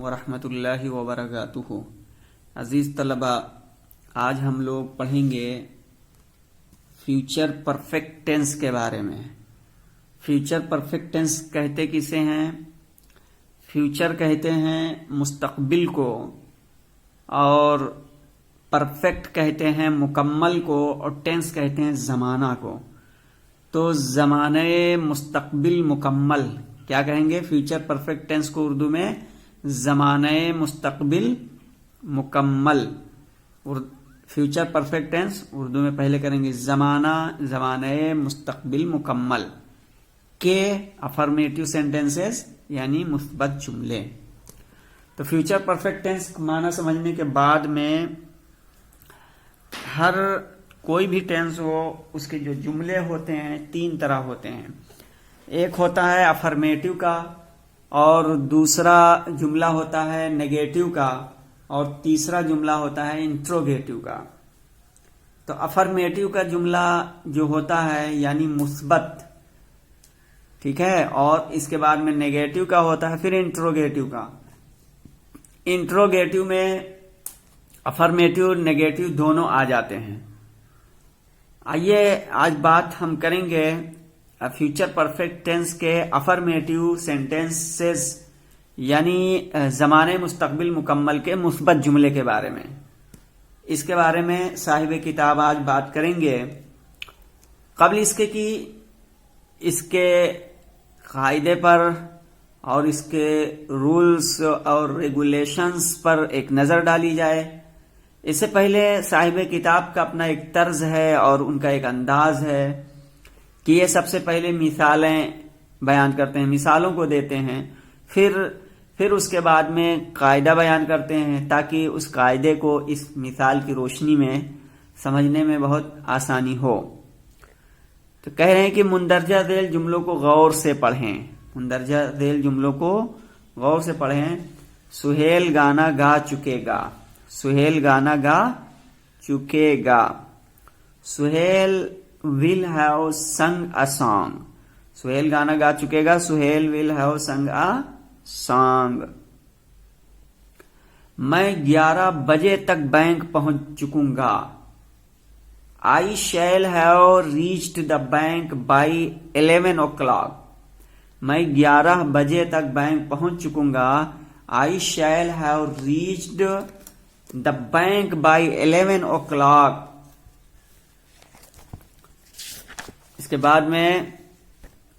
ورحمۃ اللہ وبرکاتہ۔ عزیز طلبہ، آج ہم لوگ پڑھیں گے فیوچر پرفیکٹ ٹینس کے بارے میں۔ فیوچر پرفیکٹ ٹینس کہتے کسے ہیں؟ فیوچر کہتے ہیں مستقبل کو، اور پرفیکٹ کہتے ہیں مکمل کو، اور ٹینس کہتے ہیں زمانہ کو۔ تو زمانہ مستقبل مکمل کیا کہیں گے؟ فیوچر پرفیکٹ ٹینس کو اردو میں زمانہ مستقبل مکمل۔ فیوچر پرفیکٹ ٹینس اردو میں پہلے کریں گے زمانہ مستقبل مکمل کے افرمیٹیو سینٹینسز یعنی مثبت جملے۔ تو فیوچر پرفیکٹ ٹینس معنی سمجھنے کے بعد میں ہر کوئی بھی ٹینس ہو، اس کے جو جملے ہوتے ہیں تین طرح ہوتے ہیں۔ ایک ہوتا ہے افرمیٹیو کا، اور دوسرا جملہ ہوتا ہے نیگیٹو کا، اور تیسرا جملہ ہوتا ہے انٹروگیٹو کا۔ تو افرمیٹیو کا جملہ جو ہوتا ہے یعنی مثبت، ٹھیک ہے، اور اس کے بعد میں نیگیٹو کا ہوتا ہے، پھر انٹروگیٹو کا۔ انٹروگیٹو میں افرمیٹیو نیگیٹو دونوں آ جاتے ہیں۔ آئیے آج بات ہم کریں گے فیوچر پرفیکٹ ٹینس کے افرمیٹیو سینٹینسز یعنی زمانے مستقبل مکمل کے مثبت جملے کے بارے میں۔ اس کے بارے میں صاحب کتاب آج بات کریں گے۔ قبل اس کے کہ اس کے قاعدے پر اور اس کے رولز اور ریگولیشنز پر ایک نظر ڈالی جائے، اس سے پہلے صاحب کتاب کا اپنا ایک طرز ہے اور ان کا ایک انداز ہے کہ یہ سب سے پہلے مثالیں بیان کرتے ہیں، مثالوں کو دیتے ہیں، پھر اس کے بعد میں قاعدہ بیان کرتے ہیں تاکہ اس قاعدے کو اس مثال کی روشنی میں سمجھنے میں بہت آسانی ہو۔ تو کہہ رہے ہیں کہ مندرجہ ذیل جملوں کو غور سے پڑھیں۔ مندرجہ ذیل جملوں کو غور سے پڑھیں۔ سہیل گانا گا چکے گا۔ سہیل گانا گا چکے گا۔ Sohail will have sung a song۔ Sohail گانا گا چکے گا۔ Sohail will have sung a song۔ میں 11 بجے تک بینک پہنچ چکوں گا۔ I shall have reached the bank by 11 o'clock۔ میں 11 بجے تک بینک پہنچ چکوں گا۔ I shall have reached the bank by 11 o'clock۔ اس کے بعد میں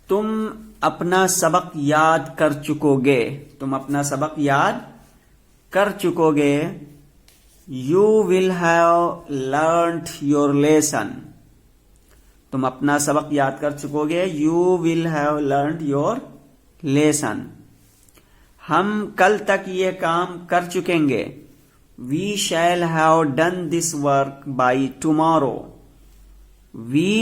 تم اپنا سبق یاد کر چکو گے۔ تم اپنا سبق یاد کر چکو گے۔ You will have learnt your lesson۔ تم اپنا سبق یاد کر چکو گے۔ You will have learnt your lesson۔ ہم کل تک یہ کام کر چکیں گے۔ We shall have done this work by tomorrow۔ We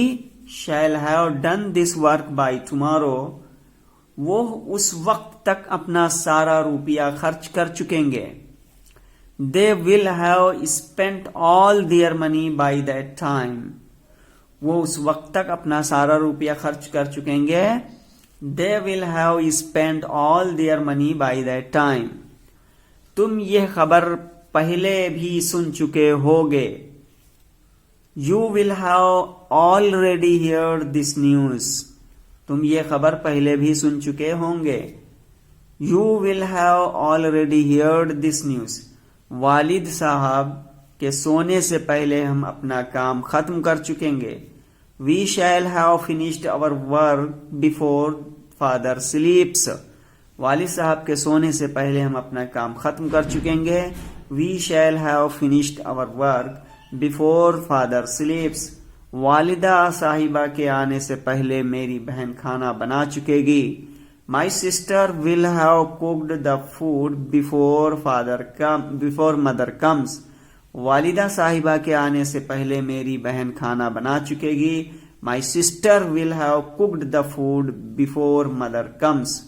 shall have done this work by tomorrow۔ وہ اس وقت تک اپنا سارا روپیہ خرچ کر چکیں گے۔ They will have spent all their money by that time۔ وہ اس وقت تک اپنا سارا روپیہ خرچ کر چکیں گے۔ They will have spent all their money by that time۔ تم یہ خبر پہلے بھی سن چکے ہوگے۔ You will have already heard this news۔ تم یہ خبر پہلے بھی سن چکے ہوں گے۔ You will have already heard this news۔ والد صاحب کے سونے سے پہلے ہم اپنا کام ختم کر چکیں گے۔ We shall have finished our work before father sleeps۔ والد صاحب کے سونے سے پہلے ہم اپنا کام ختم کر چکیں گے۔ We shall have finished our work before father sleeps۔ والدہ صاحبہ کے آنے سے پہلے میری بہن کھانا بنا چکے گی۔ My sister will have cooked the food before mother comes۔ والدہ صاحبہ کے آنے سے پہلے میری بہن کھانا بنا چکے گی۔ My sister will have cooked the food before mother comes۔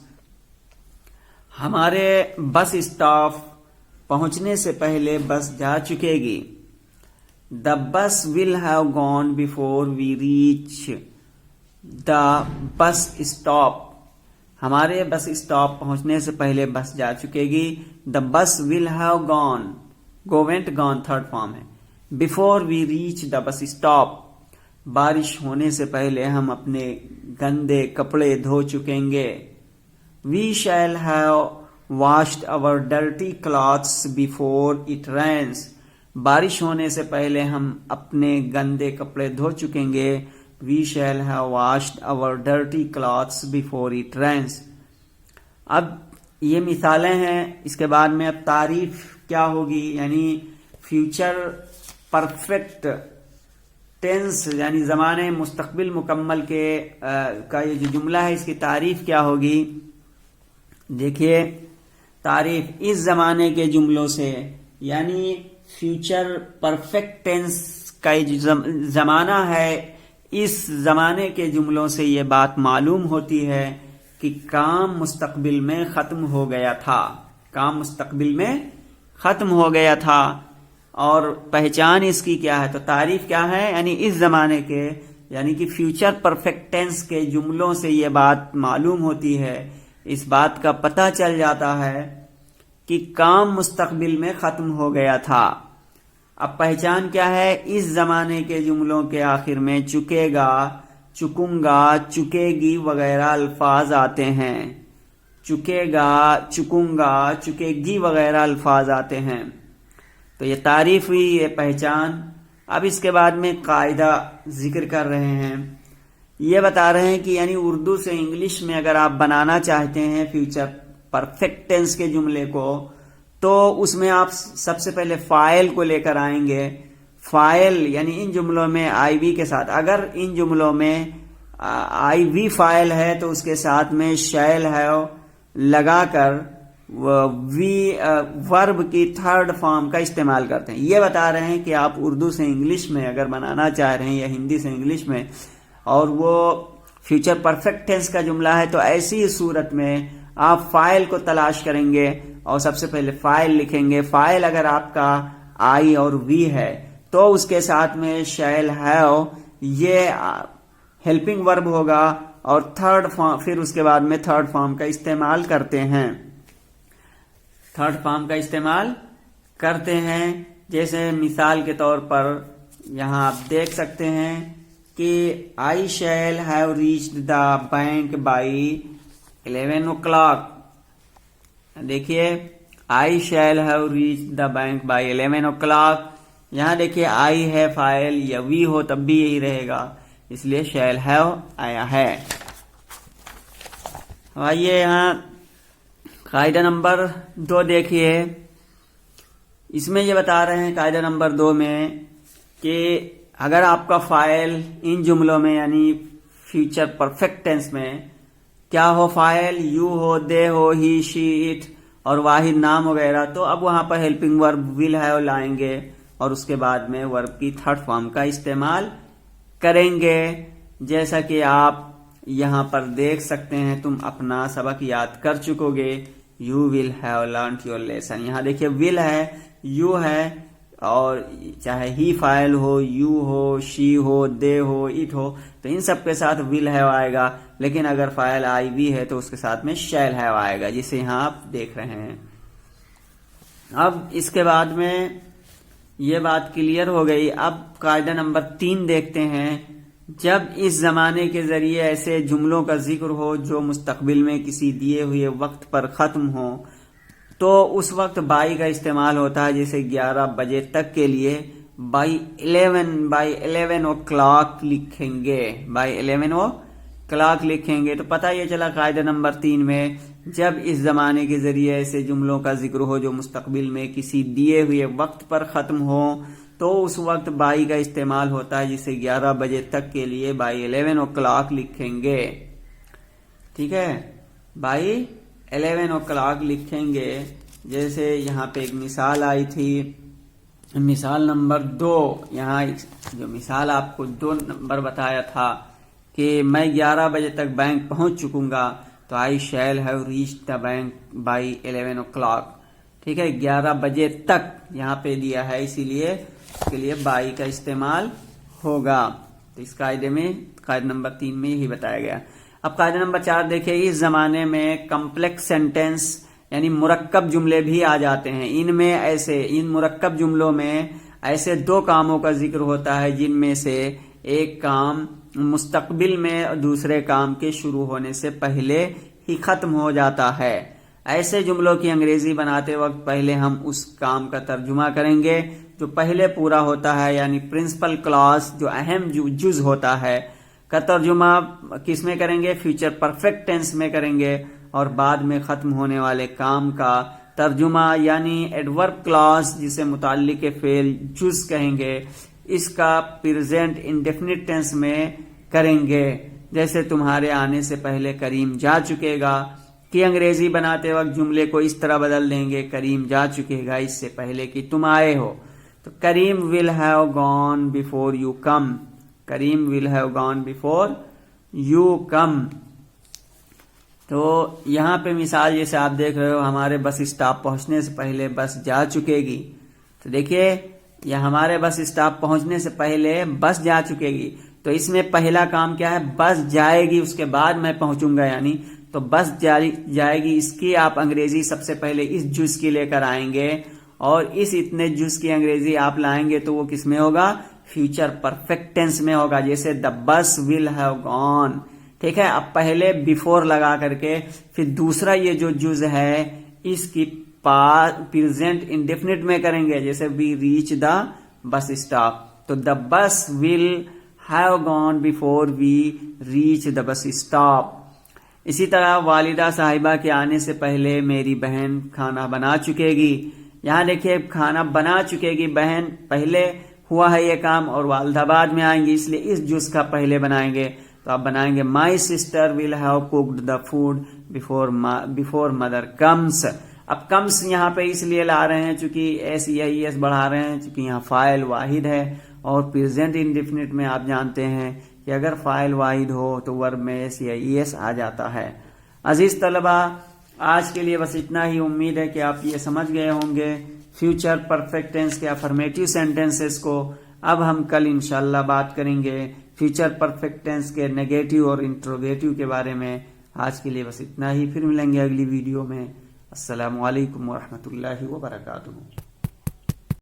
ہمارے بس اسٹاپ پہنچنے سے پہلے بس جا چکے گی۔ The bus will have gone before we reach the bus stop۔ ہمارے بس اسٹاپ پہنچنے سے پہلے بس جا چکے گی۔ the bus will have gone. Go went gone third form ہے. Before we reach the bus stop. بارش ہونے سے پہلے ہم اپنے گندے کپڑے دھو چکیں گے. We shall have washed our dirty clothes before it rains. بارش ہونے سے پہلے ہم اپنے گندے کپڑے دھو چکیں گے. We shall have washed our dirty clothes before it rains. اب یہ مثالیں ہیں. اس کے بعد میں اب تعریف کیا ہوگی، یعنی فیوچر پرفیکٹ ٹینس یعنی زمانے مستقبل مکمل کے کا یہ جو جملہ ہے اس کی تعریف کیا ہوگی. دیکھیے تعریف اس زمانے کے جملوں سے، یعنی فیوچر پرفیکٹ ٹینس کا یہ جو زمانہ ہے اس زمانے کے جملوں سے یہ بات معلوم ہوتی ہے کہ کام مستقبل میں ختم ہو گیا تھا. کام مستقبل میں ختم ہو گیا تھا. اور پہچان اس کی کیا ہے، تو تعریف کیا ہے، یعنی اس زمانے کے یعنی کہ فیوچر پرفیکٹ ٹینس کے جملوں سے یہ بات معلوم ہوتی ہے، اس بات کا پتہ چل جاتا ہے کہ کام مستقبل میں ختم ہو گیا تھا. اب پہچان کیا ہے، اس زمانے کے جملوں کے آخر میں چکے گا، چکوں گا، چکے گی وغیرہ الفاظ آتے ہیں. چکے گا، چکوں گا، چکے گی وغیرہ الفاظ آتے ہیں. تو یہ تعریف ہوئی، یہ پہچان. اب اس کے بعد میں قاعدہ ذکر کر رہے ہیں. یہ بتا رہے ہیں کہ یعنی اردو سے انگلش میں اگر آپ بنانا چاہتے ہیں فیوچر پرفیکٹ ٹینس کے جملے کو، تو اس میں آپ سب سے پہلے فاعل کو لے کر آئیں گے. فاعل یعنی ان جملوں میں آئی وی کے ساتھ، اگر ان جملوں میں آئی وی فاعل ہے تو اس کے ساتھ میں شیل ہیو لگا کر ورب کی تھرڈ فارم کا استعمال کرتے ہیں. یہ بتا رہے ہیں کہ آپ اردو سے انگلش میں اگر بنانا چاہ رہے ہیں یا ہندی سے انگلش میں، اور وہ فیوچر پرفیکٹ ٹینس کا جملہ ہے، تو ایسی صورت میں آپ فاعل کو تلاش کریں گے اور سب سے پہلے فاعل لکھیں گے. فاعل اگر آپ کا آئی اور وی ہے تو اس کے ساتھ میں شیل ہیو یہ ہیلپنگ ورب ہوگا، اور تھرڈ فارم پھر اس کے بعد میں تھرڈ فارم کا استعمال کرتے ہیں. تھرڈ فارم کا استعمال کرتے ہیں. جیسے مثال کے طور پر یہاں آپ دیکھ سکتے ہیں کہ I shall have reached the bank by 11 o'clock. دیکھیے I shall have reached the bank by 11 o'clock. یہاں دیکھیے I ہے فاعل، یا وی ہو تب بھی یہی رہے گا، اس لیے shall have آیا ہے. آئیے یہاں قاعدہ نمبر 2 دیکھیے. اس میں یہ بتا رہے ہیں قاعدہ نمبر 2 میں کہ اگر آپ کا فاعل ان جملوں میں یعنی فیوچر پرفیکٹ ٹینس میں کیا ہو، فاعل you who, they who, he, she, it اور واحد نام وغیرہ، تو اب وہاں پر ہیلپنگ ورب ول ہیو لائیں گے اور اس کے بعد میں ورب کی تھرڈ فارم کا استعمال کریں گے. جیسا کہ آپ یہاں پر دیکھ سکتے ہیں، تم اپنا سبق یاد کر چکو گے. You will have learned your lesson. یہاں دیکھیے ول ہے، یو ہے، اور چاہے ہی فاعل ہو، you who, she who, they who, it ہو، تو ان سب کے ساتھ ول ہیو آئے گا. لیکن اگر فاعل آئی وی ہے تو اس کے ساتھ میں شیل ہیو آئے گا، جسے یہاں آپ دیکھ رہے ہیں. اب اس کے بعد میں یہ بات کلیئر ہو گئی. اب قاعدہ نمبر 3 دیکھتے ہیں. جب اس زمانے کے ذریعے ایسے جملوں کا ذکر ہو جو مستقبل میں کسی دیے ہوئے وقت پر ختم ہو، تو اس وقت بائی کا استعمال ہوتا ہے. جیسے 11 بجے تک کے لیے بائی 11 او کلاک لکھیں گے. بائی 11 او کلاک لکھیں گے. تو پتہ یہ چلا قاعدہ نمبر 3 میں جب اس زمانے کے ذریعے ایسے جملوں کا ذکر ہو جو مستقبل میں کسی دیے ہوئے وقت پر ختم ہو، تو اس وقت بائی کا استعمال ہوتا ہے. جسے 11 بجے تک کے لیے بائی 11 او کلاک لکھیں گے. ٹھیک ہے، بائی 11 او کلاک لکھیں گے. جیسے یہاں پہ ایک مثال آئی تھی، مثال نمبر 2. یہاں جو مثال آپ کو 2 نمبر بتایا تھا کہ میں 11 بجے تک بینک پہنچ چکوں گا، تو I shall have reach the bank by 11 O clock. ٹھیک ہے، 11 بجے تک یہاں پہ دیا ہے، اسی لیے اس کے لیے بائی کا استعمال ہوگا. تو اس قاعدے میں قاعدہ نمبر 3 میں یہی بتایا گیا. اب قاعدہ نمبر 4 دیکھیں. اس زمانے میں کمپلیکس سینٹینس یعنی مرکب جملے بھی آ جاتے ہیں. ان مرکب جملوں میں ایسے 2 کاموں کا ذکر ہوتا ہے جن میں سے ایک کام مستقبل میں دوسرے کام کے شروع ہونے سے پہلے ہی ختم ہو جاتا ہے. ایسے جملوں کی انگریزی بناتے وقت پہلے ہم اس کام کا ترجمہ کریں گے جو پہلے پورا ہوتا ہے، یعنی پرنسپل کلاس جو اہم جز ہوتا ہے کا ترجمہ کس میں کریں گے؟ فیوچر پرفیکٹ ٹینس میں کریں گے. اور بعد میں ختم ہونے والے کام کا ترجمہ یعنی ایڈورب کلاس جسے متعلق فعل جز کہیں گے، اس کا پریزنٹ انڈیفینٹ ٹینس میں کریں گے. جیسے تمہارے آنے سے پہلے کریم جا چکے گا کی انگریزی بناتے وقت جملے کو اس طرح بدل دیں گے، کریم جا چکے گا اس سے پہلے کہ تم آئے ہو. تو Karim will have gone before you come. Karim will have gone before you come. تو یہاں پہ مثال جیسے آپ دیکھ رہے ہو، ہمارے بس اسٹاپ پہنچنے سے پہلے بس جا چکے گی. تو دیکھیے یہ ہمارے بس اسٹاپ پہنچنے سے پہلے بس جا چکے گی. تو اس میں پہلا کام کیا ہے؟ بس جائے گی، اس کے بعد میں پہنچوں گا. یعنی تو بس جائے گی، اس کی آپ انگریزی سب سے پہلے اس جز کی لے کر آئیں گے، اور اس اتنے جز کی انگریزی آپ لائیں گے تو وہ کس میں ہوگا؟ فیوچر پرفیکٹ ٹینس میں ہوگا. جیسے دا بس ول ہیو گون. ٹھیک ہے، اب پہلے بیفور لگا کر کے پھر دوسرا یہ جو جز ہے اس کی پریزنٹ انڈیفینٹ میں کریں گے. جیسے وی ریچ دا بس اسٹاپ، تو the bus will have gone before we reach the bus stop. اسی طرح والدہ صاحبہ کے آنے سے پہلے میری بہن کھانا بنا چکے گی. یہاں دیکھیے کھانا بنا چکے گی، بہن پہلے ہوا ہے یہ کام اور والدہ بعد میں آئیں گی، اس لیے اس جز کا پہلے بنائیں گے. تو آپ بنائیں گے my sister will have cooked the food before mother comes. اب کمس یہاں پہ اس لیے لا رہے ہیں چونکہ ایس یا ای ایس بڑھا رہے ہیں، چونکہ یہاں فاعل واحد ہے اور پریزنٹ انڈیفینٹ میں آپ جانتے ہیں کہ اگر فاعل واحد ہو تو ورب میں ایس یا ای ایس آ جاتا ہے. عزیز طلبہ، آج کے لیے بس اتنا ہی. امید ہے کہ آپ یہ سمجھ گئے ہوں گے فیوچر پرفیکٹ ٹینس کے افرمیٹیو سینٹینسز کو. اب ہم کل انشاءاللہ بات کریں گے فیوچر پرفیکٹ ٹینس کے نیگیٹو اور انٹروگیٹو کے بارے میں. آج کے لیے بس اتنا ہی، پھر ملیں گے اگلی ویڈیو میں. السلام علیکم ورحمۃ اللہ وبرکاتہ.